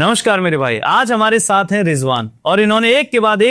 नमस्कार मेरे भाई, आज हमारे साथ हैं रिजवान और इन्होंने एक के बाद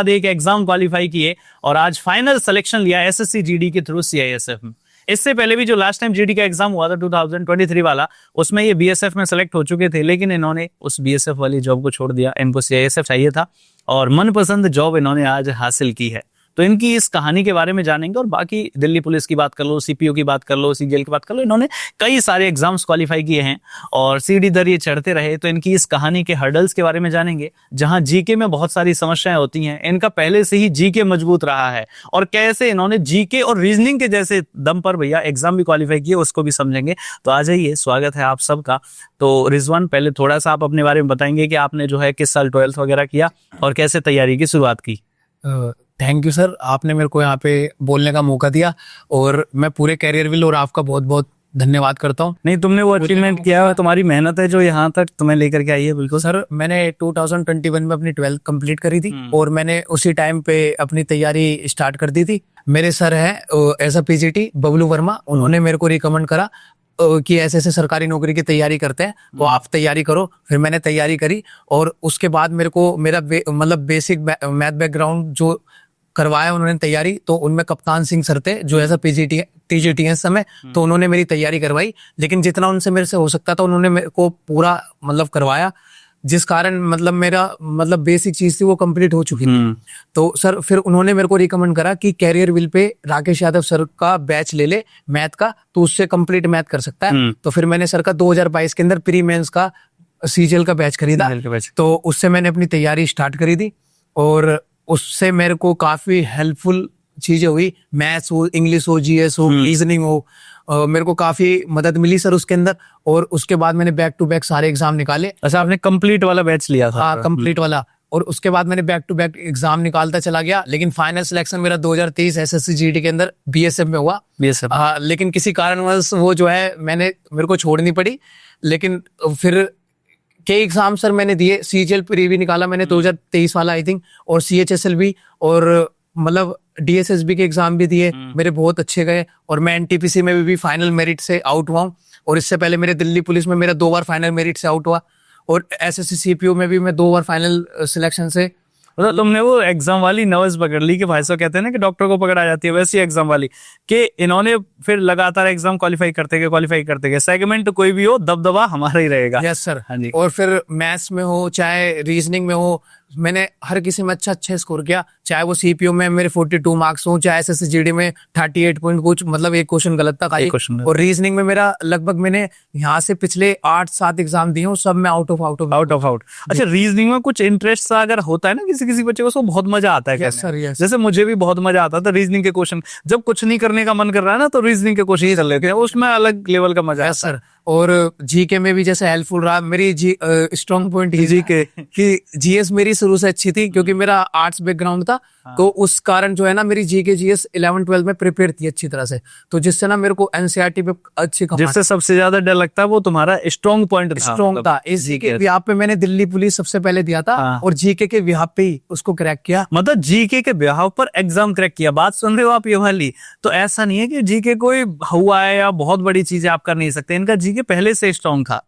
एक एग्जाम क्वालिफाई किए और आज फाइनल सिलेक्शन लिया एसएससी जीडी के थ्रू सीआईएसएफ में। इससे पहले भी जो लास्ट टाइम जीडी का एग्जाम हुआ था 2023 वाला, उसमें ये बीएसएफ में सेलेक्ट हो चुके थे, लेकिन इन्होंने उस बीएसएफ वाली जॉब को छोड़ दिया। इनको सीआईएसएफ चाहिए था और मनपसंद जॉब इन्होंने आज हासिल की है। तो इनकी इस कहानी के बारे में जानेंगे और बाकी दिल्ली पुलिस की बात कर लो, सीपीओ की बात कर लो, सीजीएल की बात कर लो, इन्होंने कई सारे एग्जाम्स क्वालिफाई किए हैं और सीढ़ी दर ये चढ़ते रहे। तो इनकी इस कहानी के हर्डल्स के बारे में जानेंगे, जहां जीके में बहुत सारी समस्याएं होती हैं। इनका पहले से ही जीके मजबूत रहा है और कैसे इन्होंने जीके और रीजनिंग के जैसे दम पर भैया एग्जाम भी क्वालिफाई किए, उसको भी समझेंगे। तो आ जाइए, स्वागत है आप सबका। तो रिजवान, पहले थोड़ा सा आप अपने बारे में बताएंगे कि आपने जो है किस साल 12th वगैरह किया और कैसे तैयारी की शुरुआत की। थैंक यू सर, आपने मेरे को यहाँ पे बोलने का मौका दिया और मैं पूरे कैरियर विल और आपका बहुत बहुत धन्यवाद करता हूँ। नहीं, तुमने वो अचीवमेंट किया है, तुम्हारी मेहनत है जो यहाँ तक तुम्हें लेकर के आई है। बिल्कुल सर, मैंने 2021 में अपनी 12th कंप्लीट करी थी और मैंने उसी टाइम पे अपनी तैयारी स्टार्ट कर दी थी। मेरे सर हैं as a PGT Bablu Verma, उन्होंने मेरे को रिकमेंड करा कि ऐसे ऐसे सरकारी नौकरी की तैयारी करते हैं, वो आप तैयारी करो। फिर मैंने तैयारी करी और उसके बाद मेरे को मेरा मतलब बेसिक मैथ बैकग्राउंड जो करवाया उन्होंने तैयारी, तो उनमें कप्तान सिंह सर थे जो ऐसा टीजीटी है इस समय, तो उन्होंने मेरी तैयारी करवाई। लेकिन जितना उनसे मेरे से हो सकता था उन्होंने मेरे को पूरा मतलब करवाया, जिस कारण मतलब मेरा मतलब बेसिक चीज थी वो कंप्लीट हो चुकी थी। तो सर फिर उन्होंने मेरे को रिकमेंड करा कि career will pay Rakesh Yadav sir का बैच ले ले मैथ का, तो उससे कंप्लीट मैथ कर सकता है। तो फिर मैंने सर का 2022 के अंदर प्री मेंस का सीजीएल का बैच खरीदा, तो उससे मैंने अपनी तैयारी स्टार्ट करी थी और उससे मेरे को काफी हेल्पफुल चीजें हुई। मैथ्स हो, इंग्लिश हो, जीएस हो, रीजनिंग हो, मेरे को काफी मदद मिली सर उसके अंदर। और उसके बाद मैंने बैक टू बैक सारे एग्जाम निकाले। अच्छा, आपने कंप्लीट वाला बैच लिया था? हाँ, कंप्लीट वाला। और उसके बाद मैंने बैक टू बैक एग्जाम निकालता चला गया, लेकिन फाइनल सिलेक्शन मेरा 2023 एसएससी जीडी के अंदर बीएसएफ में हुआ। बीएसएफ, लेकिन किसी कारणवश वो जो है मेरे को छोड़नी पड़ी। लेकिन फिर कई एग्जाम सर मैंने दिए, सीजीएल प्री भी निकाला मैंने 2023 वाला आई थिंक, और सीएचएसएल भी, और मतलब डीएसएसबी के एग्जाम भी दिए, मेरे बहुत अच्छे गए। और मैं एनटीपीसी में भी फाइनल मेरिट से आउट हुआ हूँ। और इससे पहले मेरे दिल्ली पुलिस में मेरा 2 बार फाइनल मेरिट से आउट हुआ। और एसएससी सीपीओ में भी मैं 2 बार फाइनल सिलेक्शन से। मतलब तुमने वो एग्जाम वाली नर्वस पकड़ ली कि भाई साहब कहते हैं ना कि डॉक्टर को पकड़ा जाती है, वैसी एग्जाम वाली कि इन्होंने फिर लगातार एग्जाम क्वालिफाई करते गए। सेगमेंट कोई भी हो, दबदबा हमारा ही रहेगा। Yes sir. हाँ जी। और फिर मैथ्स में हो चाहे रीजनिंग में हो, मैंने हर किसी में अच्छा स्कोर किया। चाहे वो सीपीओ में मेरे 42 मार्क्स हो, चाहे एसएससी जीडी में 38 पॉइंट कुछ, मतलब एक क्वेश्चन गलत था खाली। और रीजनिंग में मेरा लगभग मैंने यहाँ से पिछले 8-7 एग्जाम दिए हूँ, सब में आउट ऑफ। अच्छा, रीजनिंग में कुछ इंटरेस्ट अगर होता है ना किसी बच्चे को, उसको बहुत मजा आता है। Yes sir, yes. जैसे मुझे भी बहुत मजा आता था रीजनिंग के क्वेश्चन। जब कुछ नहीं करने का मन कर रहा है ना, तो रीजनिंग के क्वेश्चन ही चल लेते हैं, उसमें अलग लेवल का मजा है सर। और जीके में भी जैसे हेल्पफुल रहा मेरी स्ट्रॉन्ग पॉइंट ही जीके कि जीएस मेरी शुरू से अच्छी थी, क्योंकि मेरा आर्ट्स बैकग्राउंड था। तो उस कारण जो है ना, मेरी जीके जीएस 11-12 में प्रिपेयर थी अच्छी तरह से, तो जिससे ना मेरे को एनसीईआरटी पे अच्छी, जिससे सबसे ज्यादा डर लगता है वो तुम्हारा स्ट्रॉन्ग पॉइंट था। इस जीके विभाग पे मैंने दिल्ली पुलिस सबसे पहले दिया था और जीके के विभाग पे ही उसको क्रैक किया। मतलब जीके के विभाग पर एग्जाम क्रैक किया। बात सुन रहे हो आप ये वाली? तो ऐसा नहीं है कि जीके कोई हुआ है या बहुत बड़ी चीजें आप कर नहीं सकते, इनका जीके पहले से स्ट्रॉन्ग था।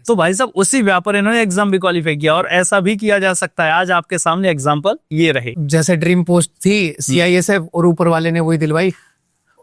तो भाई साहब उसी व्यापार इन्होंने एग्जाम भी क्वालिफाई किया और ऐसा भी किया जा सकता है। आज आपके सामने एग्जांपल ये रहे। जैसे ड्रीम पोस्ट थी सीआईएसएफ और ऊपर वाले ने वही दिलवाई।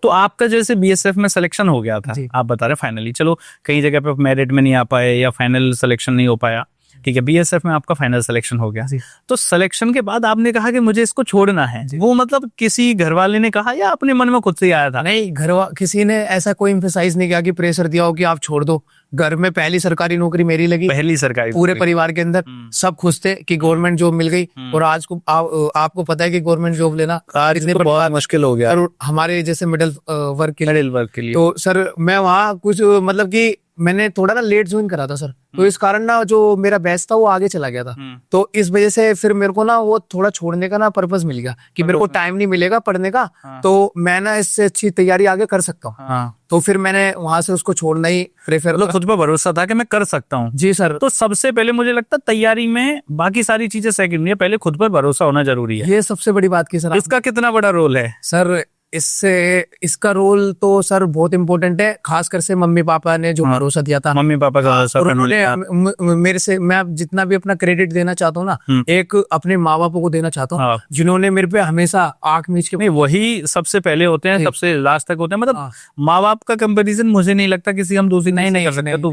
तो आपका जैसे बीएसएफ में सिलेक्शन हो गया था, आप बता रहे फाइनली, चलो कई जगह पे मेरिट में नहीं आ पाए या फाइनल सिलेक्शन नहीं हो पाया, ठीक है, बीएसएफ में आपका फाइनल सिलेक्शन हो गया। तो सिलेक्शन के बाद आपने कहा कि मुझे इसको छोड़ना है, वो मतलब किसी घर वाले ने कहा या अपने मन में खुद से ही आया था? नहीं, किसी ने ऐसा कोई एम्फेसाइज नहीं किया कि प्रेशर दिया हो कि आप छोड़ दो। घर में पहली सरकारी नौकरी मेरी लगी, पहली सरकारी, पूरे परिवार के अंदर सब खुश थे कि गवर्नमेंट जॉब मिल गई। और आज को आपको पता है कि गवर्नमेंट जॉब लेना इतने बहुत मुश्किल हो गया हमारे जैसे मिडिल वर्ग के लिए। तो सर मैं वहाँ कुछ मतलब कि मैंने थोड़ा ना लेट ज्वाइन करा था सर, तो इस कारण ना जो मेरा बैच था वो आगे चला गया था। तो इस वजह से फिर मेरे को ना वो थोड़ा छोड़ने का ना पर्पस मिल गया कि मेरे को टाइम नहीं मिलेगा पढ़ने का, तो मैं ना इससे अच्छी तैयारी आगे कर सकता हूँ। तो फिर मैंने वहां से उसको छोड़ना ही प्रेफर, मतलब खुद पर भरोसा था कि मैं कर सकता हूँ। जी सर। तो सबसे पहले मुझे लगता है तैयारी में बाकी सारी चीजें सेकंडरी है, पहले खुद पर भरोसा होना जरूरी है। ये सबसे बड़ी बात की सर। इसका कितना बड़ा रोल है सर? इसका रोल तो सर बहुत इम्पोर्टेंट है, खासकर से मम्मी पापा ने जो भरोसा दिया था। मम्मी पापा का भरोसा और करने उन्होंने मेरे से, मैं अब जितना भी अपना क्रेडिट देना चाहता हूँ ना, एक अपने माँ बापों को देना चाहता हूँ, जिन्होंने मेरे पे हमेशा आंख मीच के। नहीं, वही सबसे पहले होते हैं, सबसे लास्ट तक होते हैं। मतलब माँ बाप का कंपैरिजन मुझे नहीं लगता किसी हम दूसरी नहीं कर सकते। तो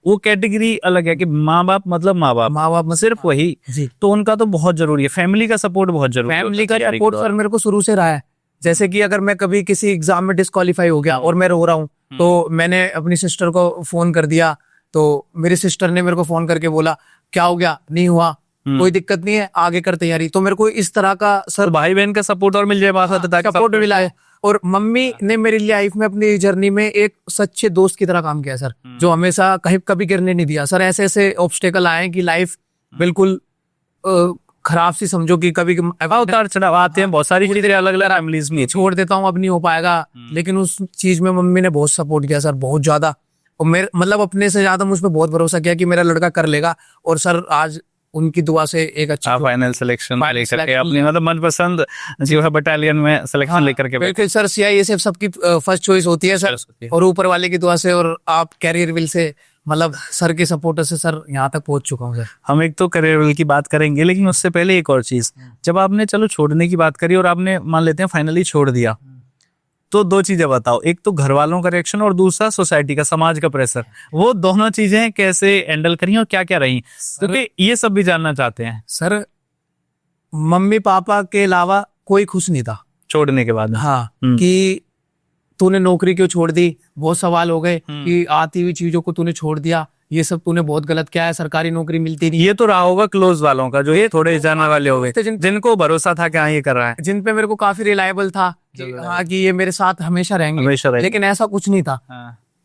वो कैटेगरी अलग है कि माँ बाप मतलब माँ बाप सिर्फ वही जी। तो उनका तो बहुत जरूरी है, फैमिली का सपोर्ट बहुत जरूरी है। फैमिली का सपोर्ट सर मेरे को शुरू से रहा है। जैसे कि अगर मैं कभी किसी एग्जाम में डिस्क्वालीफाई हो गया और मैं रो रहा हूँ, तो मैंने अपनी सिस्टर को फोन कर दिया, तो मेरी सिस्टर ने मेरे को फोन करके बोला क्या हो गया, नहीं हुआ, कोई दिक्कत नहीं है, आगे कर तैयारी। तो मेरे को इस तरह का सर भाई बहन का सपोर्ट और मिल जाए, सपोर्ट मिला है। और मम्मी ने मेरी लाइफ में अपनी जर्नी में एक सच्चे दोस्त की तरह काम किया सर, जो हमेशा कहीं कभी गिरने नहीं दिया सर। ऐसे ऐसे ऑब्स्टेकल आए कि लाइफ बिल्कुल खराब सी समझो कि कभी उतार चढ़ाव आते हैं, बहुत सारी चीजें अलग अलग फैमिलीज में। छोड़ देता हूँ, अब नहीं हो पाएगा, लेकिन उस चीज में मम्मी ने बहुत सपोर्ट किया सर, बहुत ज्यादा। और मेरे मतलब अपने से ज्यादा मुझ पर बहुत भरोसा किया कि मेरा लड़का कर लेगा। और सर आज उनकी दुआ से एक अच्छा फाइनल सिलेक्शन लेकर के अपनी मतलब मनपसंद जो है बटालियन में सिलेक्शन लेकर के। बिल्कुल सर, CISF सबकी फर्स्ट चॉइस होती है सर, और ऊपर वाले की दुआ से और आप कैरियर विल से, मतलब सर के सपोर्ट से सर यहाँ तक पहुंच चुका हूँ सर। हम एक तो करियर विल की बात करेंगे, लेकिन उससे पहले एक और चीज, जब आपने चलो छोड़ने की बात करी और आपने मान लेते हैं फाइनली छोड़ दिया, तो दो चीजें बताओ, एक तो घर वालों का रिएक्शन और दूसरा सोसाइटी का, समाज का प्रेशर। वो दोनों चीजें कैसे हैंडल करी और क्या क्या रही, क्योंकि ये सब भी जानना चाहते हैं। सर मम्मी पापा के अलावा कोई खुश नहीं था छोड़ने के बाद। हाँ, कि तूने नौकरी क्यों छोड़ दी, बहुत सवाल हो गए कि आती हुई चीजों को तूने छोड़ दिया, ये सब तूने बहुत गलत किया है, सरकारी नौकरी मिलती नहीं। ये तो रहा होगा क्लोज वालों का, जो ये थोड़े जानने वाले हो गए, जिनको भरोसा था कि हाँ ये कर रहा है, जिन पे मेरे को काफी रिलायबल था कि हाँ कि ये मेरे साथ हमेशा रहेंगे, लेकिन ऐसा कुछ नहीं था।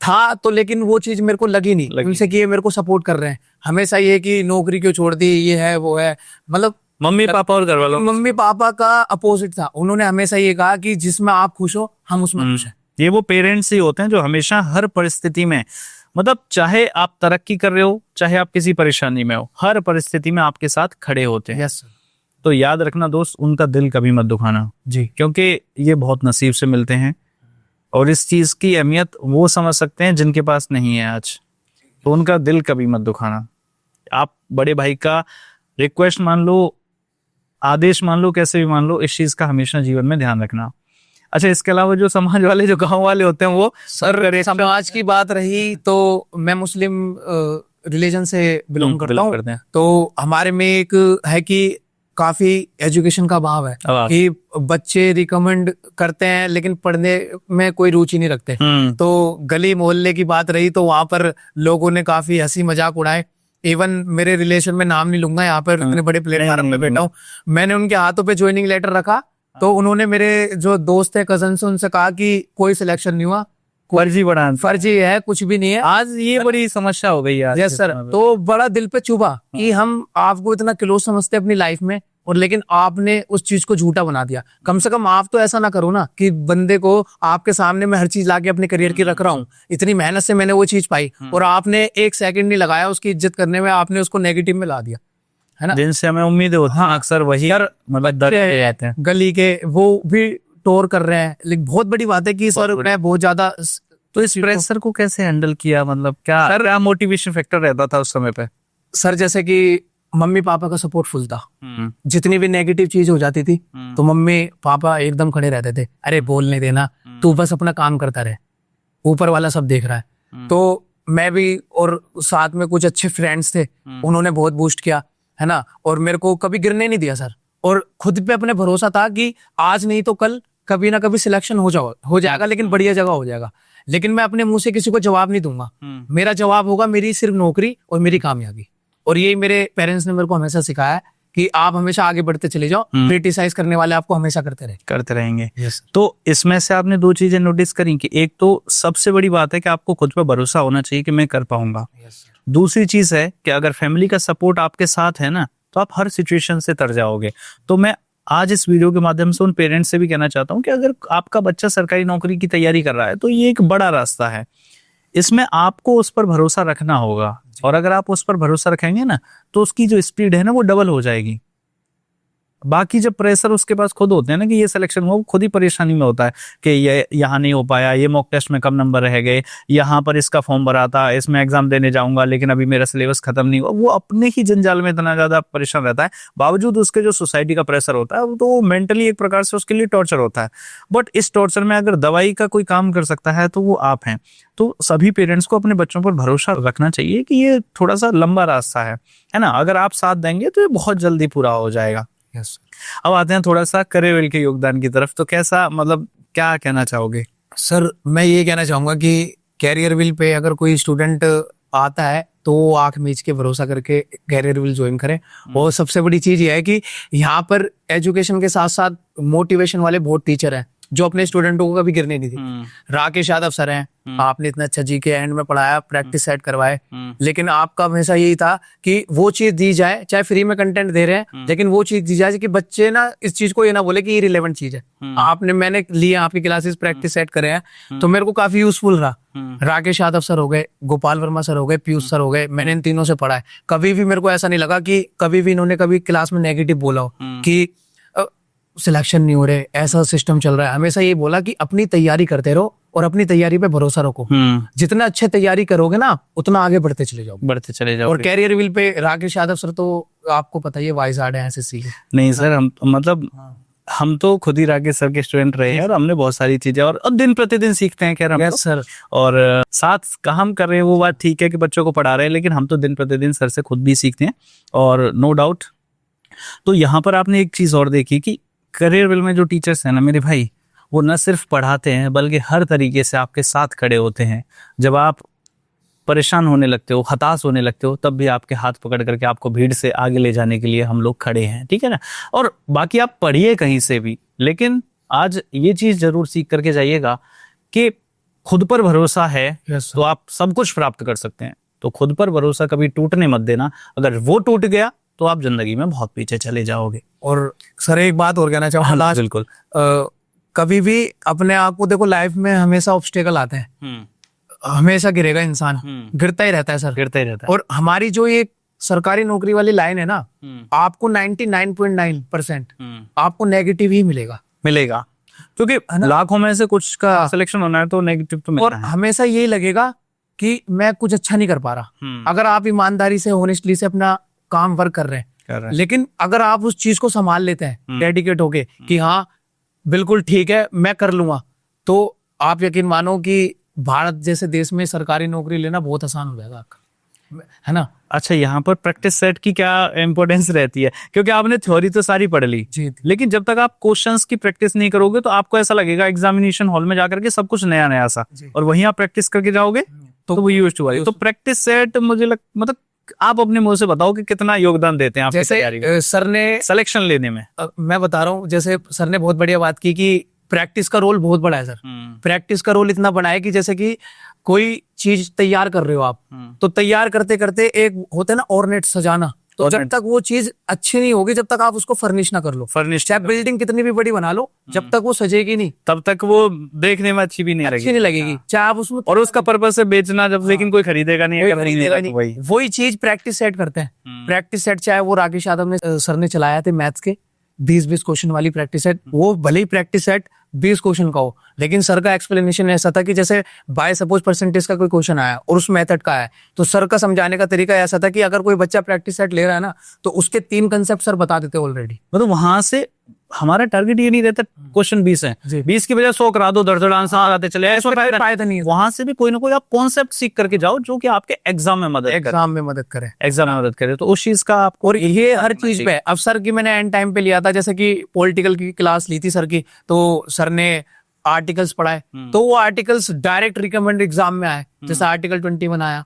था तो, लेकिन वो चीज मेरे को लगी नहीं उनसे कि ये मेरे को सपोर्ट कर रहे हैं। हमेशा ये कि नौकरी क्यों छोड़ दी, ये है वो है, मतलब मम्मी पापा और घर वालों। मम्मी पापा का अपोजिट था, उन्होंने हमेशा ये कहा कि जिसमें आप खुश हो हम उसमें खुश हैं। ये वो पेरेंट्स ही होते हैं जो हमेशा हर परिस्थिति में, मतलब चाहे आप तरक्की कर रहे हो, चाहे आप किसी परेशानी में हो, हर परिस्थिति में आपके साथ खड़े होते हैं। यस। तो याद रखना दोस्त, उनका दिल कभी मत दुखाना जी, क्योंकि ये बहुत नसीब से मिलते हैं और इस चीज की अहमियत वो समझ सकते हैं जिनके पास नहीं है आज। तो उनका दिल कभी मत दुखाना। आप बड़े भाई का रिक्वेस्ट मान लो, आदेश मान लो, कैसे भी मान लो, इस चीज का हमेशा जीवन में ध्यान रखना। अच्छा, इसके अलावा जो समाज वाले, जो गांव वाले होते हैं, वो सर समाज की बात रही तो मैं मुस्लिम रिलीजन से बिलोंग करता हूँ, तो हमारे में एक है कि काफी एजुकेशन का अभाव है कि बच्चे रिकमेंड करते हैं लेकिन पढ़ने में कोई रुचि नहीं रखते। तो गली मोहल्ले की बात रही तो वहां पर लोगों ने काफी हंसी मजाक उड़ाए। इवन मेरे रिलेशन में नाम नहीं लूंगा, यहाँ पर इतने बड़े प्लेटफॉर्म पे बैठा हूँ, मैंने उनके हाथों पे ज्वाइनिंग लेटर रखा, तो उन्होंने मेरे जो दोस्त है कजन से, उनसे कहा कि कोई सिलेक्शन नहीं हुआ, फर्जी है, कुछ भी नहीं है। आज ये बड़ी समस्या हो गई है। यस सर, तो बड़ा दिल पे चुभा कि हम आपको इतना क्लोज समझते अपनी लाइफ में, और लेकिन आपने उस चीज को झूठा बना दिया। कम से कम आप तो ऐसा ना करो ना कि बंदे को आपके सामने मैं हर चीज लाके अपने करियर की रख रहा हूँ, इतनी मेहनत से मैंने वो चीज पाई और आपने एक सेकंड नहीं लगाया उसकी इज्जत करने में, आपने उसको नेगेटिव में ला दिया, है ना। जिनसे हमें उम्मीद होती है अक्सर वही मतलब डरे रहते हैं। गली के वो भी टोर कर रहे हैं, लेकिन बहुत बड़ी बात है कि सर मैं बहुत ज्यादा। तो इस प्रेशर को कैसे हैंडल किया, मतलब क्या मोटिवेशन फैक्टर रहता था उस समय पे? सर जैसे कि मम्मी पापा का सपोर्ट फुल था, जितनी भी नेगेटिव चीज हो जाती थी तो मम्मी पापा एकदम खड़े रहते थे, अरे बोलने देना, तू बस अपना काम करता रहे, ऊपर वाला सब देख रहा है। तो मैं भी, और साथ में कुछ अच्छे फ्रेंड्स थे, उन्होंने बहुत बूस्ट किया, है ना, और मेरे को कभी गिरने नहीं दिया सर। और खुद पे अपने भरोसा था कि आज नहीं तो कल कभी ना कभी सिलेक्शन हो जाएगा, लेकिन बढ़िया जगह हो जाएगा। लेकिन मैं अपने मुंह से किसी को जवाब नहीं दूंगा, मेरा जवाब होगा मेरी सिर्फ नौकरी और मेरी कामयाबी। और यही मेरे पेरेंट्स ने मेरे को हमेशा सिखाया है कि आप हमेशा आगे बढ़ते चले जाओ, क्रिटिसाइज करने वाले आपको हमेशा करते रहेंगे। तो इसमें से आपने दो चीजें नोटिस करी कि एक तो सबसे बड़ी बात है कि आपको खुद पर भरोसा होना चाहिए कि मैं कर पाऊंगा। दूसरी चीज है कि अगर फैमिली का सपोर्ट आपके साथ है ना, तो आप हर सिचुएशन से तर जाओगे। तो मैं आज इस वीडियो के माध्यम से उन पेरेंट्स से भी कहना चाहता हूं कि अगर आपका बच्चा सरकारी नौकरी की तैयारी कर रहा है तो ये एक बड़ा रास्ता है, इसमें आपको उस पर भरोसा रखना होगा। और अगर आप उस पर भरोसा रखेंगे ना, तो उसकी जो स्पीड है ना वो डबल हो जाएगी। बाकी जब प्रेशर उसके पास खुद होते हैं ना कि ये सिलेक्शन हुआ, वो खुद ही परेशानी में होता है कि ये यहाँ नहीं हो पाया, ये मॉक टेस्ट में कम नंबर रह गए, यहाँ पर इसका फॉर्म भरा था, इसमें एग्जाम देने जाऊंगा लेकिन अभी मेरा सिलेबस खत्म नहीं हुआ, वो अपने ही जंजाल में इतना ज्यादा परेशान रहता है। बावजूद उसके जो सोसाइटी का प्रेशर होता है तो वो मेंटली एक प्रकार से उसके लिए टॉर्चर होता है। बट इस टॉर्चर में अगर दवाई का कोई काम कर सकता है तो वो आप हैं। तो सभी पेरेंट्स को अपने बच्चों पर भरोसा रखना चाहिए कि ये थोड़ा सा लंबा रास्ता है ना, अगर आप साथ देंगे तो ये बहुत जल्दी पूरा हो जाएगा। यस अब आते हैं थोड़ा सा करियर के योगदान की तरफ। तो कैसा, मतलब क्या कहना चाहोगे? सर, मैं ये कहना चाहूंगा कि कैरियर विल पे अगर कोई स्टूडेंट आता है तो वो आंख मीच के भरोसा करके कैरियर विल ज्वाइन करे। और सबसे बड़ी चीज ये है कि यहाँ पर एजुकेशन के साथ साथ मोटिवेशन वाले बहुत टीचर हैं जो अपने स्टूडेंटों को कभी गिरने नहीं देते। राकेश यादव सर हैं, आपने इतना अच्छा जी के एंड में पढ़ाया, प्रैक्टिस सेट करवाए, लेकिन आपका हमेशा यही था कि वो चीज दी जाए, चाहे फ्री में कंटेंट दे रहे हैं लेकिन वो चीज दी जाए कि बच्चे ना इस चीज को ये ना बोले कि ये रिलेवेंट चीज है। मैंने लिया आपकी क्लासेस, प्रैक्टिस सेट करे हैं तो मेरे को काफी यूजफुल रहा। राकेश यादव सर हो गए, गोपाल वर्मा सर हो गए, पीयूष सर हो गए, मैंने इन तीनों से पढ़ा है। कभी भी मेरे को ऐसा नहीं लगा कि कभी भी इन्होंने कभी क्लास में नेगेटिव बोला हो कि सिलेक्शन नहीं हो रहे, ऐसा सिस्टम चल रहा है। हमेशा ये बोला कि अपनी तैयारी करते रहो और अपनी तैयारी पे भरोसा रखो। जितना अच्छे तैयारी करोगे ना उतना आगे बढ़ते चले जाओ। और career will pay Rakesh Yadav sir तो आपको पता ही है, वाइज आर्ड है एसएससी के। नहीं सर, हम मतलब हम तो खुद ही राकेश सर के स्टूडेंट रहे हैं और हमने बहुत सारी चीजें और दिन प्रतिदिन सीखते हैं। खैर हम सर और साथ काम कर रहे हैं, वो बात ठीक है कि बच्चों को पढ़ा रहे हैं, लेकिन हम तो दिन प्रतिदिन सर से खुद भी सीखते हैं और नो डाउट। तो यहाँ पर आपने एक चीज और देखी कि करियर विल में जो टीचर्स हैं ना मेरे भाई, वो न सिर्फ पढ़ाते हैं बल्कि हर तरीके से आपके साथ खड़े होते हैं। जब आप परेशान होने लगते हो, हताश होने लगते हो, तब भी आपके हाथ पकड़ करके आपको भीड़ से आगे ले जाने के लिए हम लोग खड़े हैं, ठीक है ना। और बाकी आप पढ़िए कहीं से भी, लेकिन आज ये चीज जरूर सीख करके जाइएगा कि खुद पर भरोसा है तो आप सब कुछ प्राप्त कर सकते हैं। तो खुद पर भरोसा कभी टूटने मत देना, अगर वो टूट गया तो आप जिंदगी में बहुत पीछे चले जाओगे। और सर एक बात और कहना चाहूँगा लास्ट, बिल्कुल। कभी भी अपने आप को देखो, लाइफ में हमेशा ऑब्स्टेकल आते हैं, हमेशा गिरेगा इंसान, गिरता ही रहता है सर, गिरता ही रहता है। और हमारी जो ये सरकारी नौकरी वाली लाइन है ना, आपको 99.9% आपको नेगेटिव ही मिलेगा क्योंकि लाखों में से कुछ का सिलेक्शन होना है तो नेगेटिव तो मिलना और है। हमेशा यही लगेगा कि मैं कुछ अच्छा नहीं कर पा रहा। अगर आप ईमानदारी से, होनेस्टली से अपना काम वर्क कर रहे हैं, लेकिन अगर आप उस चीज को संभाल लेते हैं डेडिकेट होके कि हाँ बिल्कुल ठीक है मैं कर लूंगा, तो आप यकीन मानो कि भारत जैसे देश में सरकारी नौकरी लेना बहुत आसान हो जाएगा आपका, है ना। अच्छा, यहाँ पर प्रैक्टिस सेट की क्या इंपॉर्टेंस रहती है? क्योंकि आपने थ्योरी तो सारी पढ़ ली जी, लेकिन जब तक आप क्वेश्चंस की प्रैक्टिस नहीं करोगे तो आपको ऐसा लगेगा एग्जामिनेशन हॉल में जाकर के सब कुछ नया नया सा, और वहीं आप प्रैक्टिस करके जाओगे तो वो यूज्ड टू। तो प्रैक्टिस सेट मुझे मतलब आप अपने मुंह से बताओ कि कितना योगदान देते हैं आपकी तैयारी में, सर ने सिलेक्शन लेने में। मैं बता रहा हूँ, जैसे सर ने बहुत बढ़िया बात की कि प्रैक्टिस का रोल बहुत बड़ा है सर। प्रैक्टिस का रोल इतना बड़ा है कि जैसे कि कोई चीज तैयार कर रहे हो आप, तो तैयार करते करते एक होता है ना ऑर्नेट सजाना, तो जब तक वो चीज अच्छी नहीं होगी, जब तक आप उसको फर्निश ना कर लो, चाहे बिल्डिंग कितनी भी बड़ी बना लो, जब तक वो सजेगी नहीं तब तक वो देखने में अच्छी भी नहीं लगेगी, चाहे आप उसमें, और उसका पर्पस है बेचना, जब लेकिन कोई खरीदेगा नहीं। वही चीज प्रैक्टिस सेट करते हैं। प्रैक्टिस सेट चाहे वो राकेश यादव ने सर ने चलाया थे मैथ्स के 20-20 क्वेश्चन वाली प्रैक्टिस सेट, वो भले ही प्रैक्टिस सेट 20 क्वेश्चन का हो, लेकिन सर का एक्सप्लेनेशन ऐसा था कि जैसे बाय सपोज परसेंटेज का कोई क्वेश्चन आया और उस मेथड का है, तो सर का समझाने का तरीका ऐसा था कि अगर कोई बच्चा प्रैक्टिस सेट ले रहा है ना, तो उसके 3 कंसेप्ट सर बता देते ऑलरेडी। मतलब वहां से हमारा टारगेट ये नहीं रहता क्वेश्चन 20 है, 20 की बजह 100 करा दो, दर्जन आंसर आते चले, ऐसा फायदा नहीं है। वहां से भी कोई ना कोई आप कॉन्सेप्ट सीख करके जाओ जो कि आपके एग्जाम में मदद करे। तो उस चीज का आपको, और ये हर चीज पे। अब सर की मैंने एंड टाइम पे लिया था, जैसे कि पॉलिटिकल की क्लास ली थी सर की, तो सर ने आर्टिकल्स पढ़ाए, तो वो आर्टिकल्स डायरेक्ट रिकमेंड एग्जाम में आए। जैसे आर्टिकल 21 आया,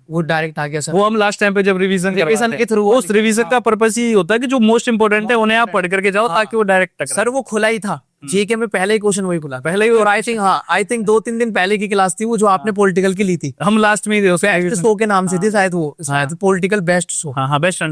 वो डायरेक्ट आ गया सर। वो हम लास्ट टाइम पे जब रिवीजन के थ्रू, उस रिवीजन का पर्पस ही होता है कि जो मोस्ट इंपोर्टेंट है उन्हें आप पढ़ करके जाओ ताकि वो डायरेक्ट। सर वो खुला ही था, जीके में पहले ही क्वेश्चन वही खुला पहले ही। और आई थिंक 2-3 दिन पहले की क्लास थी वो, जो आपने पॉलिटिकल की ली थी, हम लास्ट में ही शो के नाम से थी शायद, वो शायद पॉलिटिकल बेस्ट शो, बेस्ट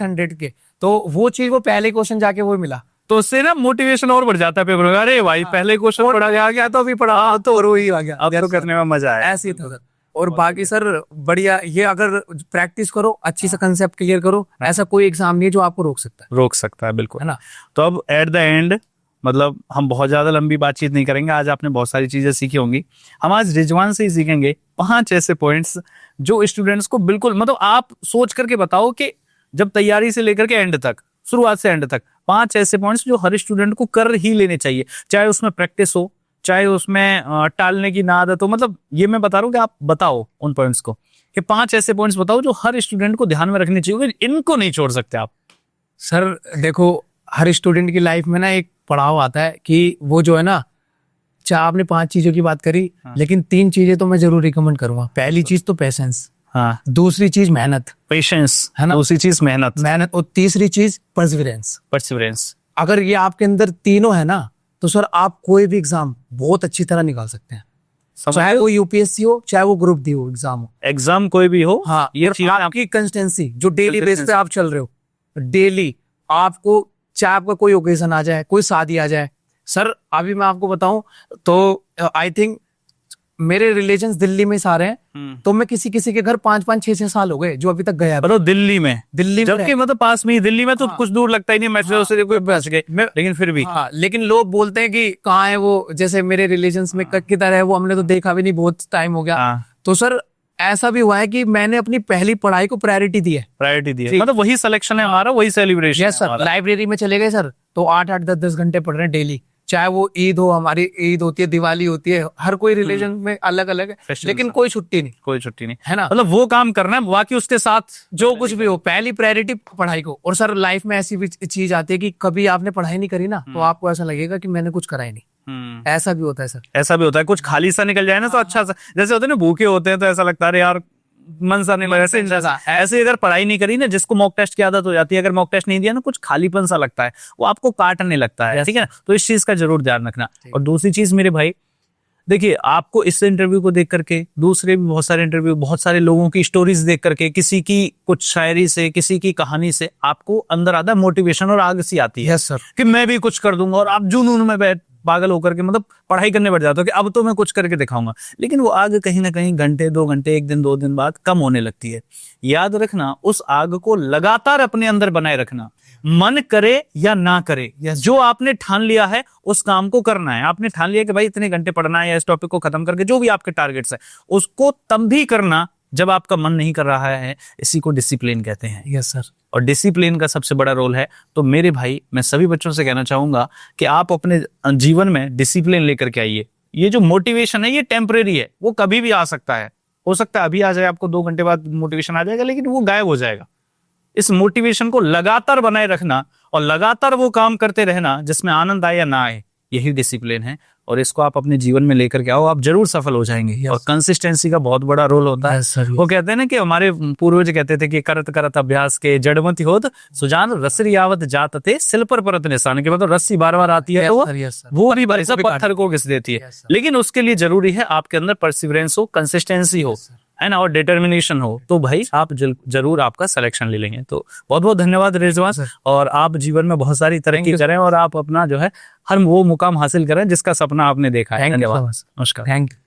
100 के। तो वो चीज, वो पहले क्वेश्चन जाके वो मिला, तो उससे ना मोटिवेशन और बढ़ जाता है पेपर में। अरे भाई पहले क्वेश्चन पढ़ा गया तो अभी पढ़ा तो और वही आ गया, अब तो करने में मजा आया। ऐसे ही था सर। और बाकी सर बढ़िया, ये अगर प्रैक्टिस करो अच्छी से, कंसेप्ट क्लियर करो, ऐसा कोई एग्जाम नहीं है जो आपको रोक सकता रोक सकता है, बिल्कुल है ना। तो अब एट द एंड मतलब हम बहुत ज्यादा लंबी बातचीत नहीं करेंगे, आज आपने बहुत सारी चीजें सीखी होंगी। हम आज रिजवान से ही सीखेंगे 5 ऐसे पॉइंट्स जो स्टूडेंट्स को बिल्कुल मतलब आप सोच करके बताओ कि जब तैयारी से लेकर के एंड तक, शुरुआत से एंड तक 5 ऐसे पॉइंट्स जो हर स्टूडेंट को कर ही लेने चाहिए, चाहे उसमें प्रैक्टिस हो, चाहे उसमें टालने की ना आदत हो। मतलब ये मैं बता रहा हूँ कि आप बताओ उन पॉइंट्स को, कि 5 ऐसे पॉइंट्स बताओ जो हर स्टूडेंट को ध्यान में रखने चाहिए, इनको नहीं छोड़ सकते आप। सर देखो, हर स्टूडेंट की लाइफ में ना एक पड़ाव आता है कि वो जो है ना, चाहे आपने 5 चीजों की बात करी, लेकिन 3 चीजें तो मैं जरूर रिकमेंड करूंगा। पहली चीज तो पेशेंस, हाँ, दूसरी चीज मेहनत, पेशेंस है ना, दूसरी चीज मेहनत, और तीसरी चीज परसिवरेंस। परसिवरेंस। अगर ये आपके अंदर तीनों है ना, तो सर आप कोई भी एग्जाम बहुत अच्छी तरह निकाल सकते हैं, चाहे वो यूपीएससी हो, चाहे वो ग्रुप डी हो एग्जाम हो, एग्जाम कोई भी हो। हाँ, ये और चीज़ आपकी कंसिस्टेंसी जो डेली बेस पे आप चल रहे हो, डेली आपको, चाहे आपका कोई ओकेजन आ जाए, कोई शादी आ जाए। सर अभी मैं आपको बताऊं तो आई थिंक मेरे रिलेशंस दिल्ली में सारे हैं, तो मैं किसी किसी के घर 5-5, 6-6 साल हो गए जो अभी तक गया। मतलब दिल्ली में जबकि मतलब पास में ही, दिल्ली में तो हाँ, कुछ दूर लगता ही नहीं, मेट्रो से कोई बच गए, लेकिन फिर भी हाँ, लेकिन लोग बोलते हैं कि कहाँ है वो, जैसे मेरे रिलेशंस में किधर है वो, हमने तो देखा भी नहीं, बहुत टाइम हो गया। हाँ, तो सर ऐसा भी हुआ है कि मैंने अपनी पहली पढ़ाई को प्रायोरिटी दी है, प्रायोरिटी दी है, मतलब वही सिलेक्शन है हमारा, वही सेलिब्रेशन। यस सर, लाइब्रेरी में चले गए सर तो 8-8, 10-10 घंटे पढ़ रहे हैं डेली, चाहे वो ईद हो, हमारी ईद होती है, दिवाली होती है, हर कोई रिलीजन में अलग अलग है, लेकिन कोई छुट्टी नहीं, कोई छुट्टी नहीं, है ना। मतलब वो काम करना है, बाकी उसके साथ जो कुछ भी हो, पहली प्रायोरिटी पढ़ाई को। और सर लाइफ में ऐसी भी चीज आती है कि कभी आपने पढ़ाई नहीं करी ना, तो आपको ऐसा लगेगा कि मैंने कुछ करा ही नहीं। ऐसा भी होता है सर, ऐसा भी होता है, कुछ खाली सा निकल जाए ना तो अच्छा सा, जैसे होते हैं ना भूखे होते हैं तो ऐसा लगता है यार मन सा नहीं लगा। ऐसे अगर पढ़ाई नहीं करी ना, जिसको मॉक टेस्ट की आदत हो जाती है, अगर मॉक टेस्ट नहीं दिया ना, कुछ खालीपन सा लगता है, वो आपको काटने लगता है, ठीक है ना। तो इस चीज का जरूर ध्यान रखना। और दूसरी चीज मेरे भाई, देखिए आपको इस इंटरव्यू को देख करके, दूसरे भी बहुत सारे इंटरव्यू, बहुत सारे लोगों की स्टोरीज देख करके, किसी की कुछ शायरी से, किसी की कहानी से आपको अंदर आता है मोटिवेशन और आग सी आती है। यस सर, कि मैं भी कुछ कर दूंगा, और आप जुनून में बैठ पागल होकर के मतलब पढ़ाई करने बैठ जाते हो कि अब तो मैं कुछ करके दिखाऊंगा। लेकिन वो आग कहीं ना कहीं घंटे, 2 घंटे, 1 दिन, 2 दिन बाद कम होने लगती है। याद रखना, उस आग को लगातार अपने अंदर बनाए रखना, मन करे या ना करे, जो आपने ठान लिया है उस काम को करना है। आपने ठान लिया कि भाई इतने घंटे पढ़ना है या इस टॉपिक को खत्म करके, जो भी आपके टारगेट्स है उसको तब भी करना जब आपका मन नहीं कर रहा है। इसी को डिसिप्लिन कहते हैं। यस सर, और डिसिप्लिन का सबसे बड़ा रोल है। तो मेरे भाई, मैं सभी बच्चों से कहना चाहूंगा कि आप अपने जीवन में डिसिप्लिन लेकर के आइए। ये जो मोटिवेशन है ये टेम्परेरी है, वो कभी भी आ सकता है, हो सकता है अभी आ जाए, आपको 2 घंटे बाद मोटिवेशन आ जाएगा, लेकिन वो गायब हो जाएगा। इस मोटिवेशन को लगातार बनाए रखना और लगातार वो काम करते रहना जिसमें आनंद आए या ना आए, यही डिसिप्लिन है। और इसको आप अपने जीवन में लेकर के आओ, आप जरूर सफल हो जाएंगे। और कंसिस्टेंसी का बहुत बड़ा रोल होता है। वो कहते हैं ना कि हमारे पूर्वज कहते थे कि करत करत अभ्यास के जड़मति होत सुजान रसरी आवत जात थे सिल पर परत निशान, के मतलब रस्सी बार बार आती है तो वो भी पत्थर को घिस देती है। लेकिन उसके लिए जरूरी है आपके अंदर परसिवरेंस हो, कंसिस्टेंसी हो, है ना, और डिटर्मिनेशन हो, तो भाई आप जरूर आपका सिलेक्शन ले लेंगे। तो बहुत बहुत धन्यवाद रिजवान, और आप जीवन में बहुत सारी तरक्की करें और आप अपना जो है हर वो मुकाम हासिल करें जिसका सपना आपने देखा है। धन्यवाद, नमस्कार, थैंक यू।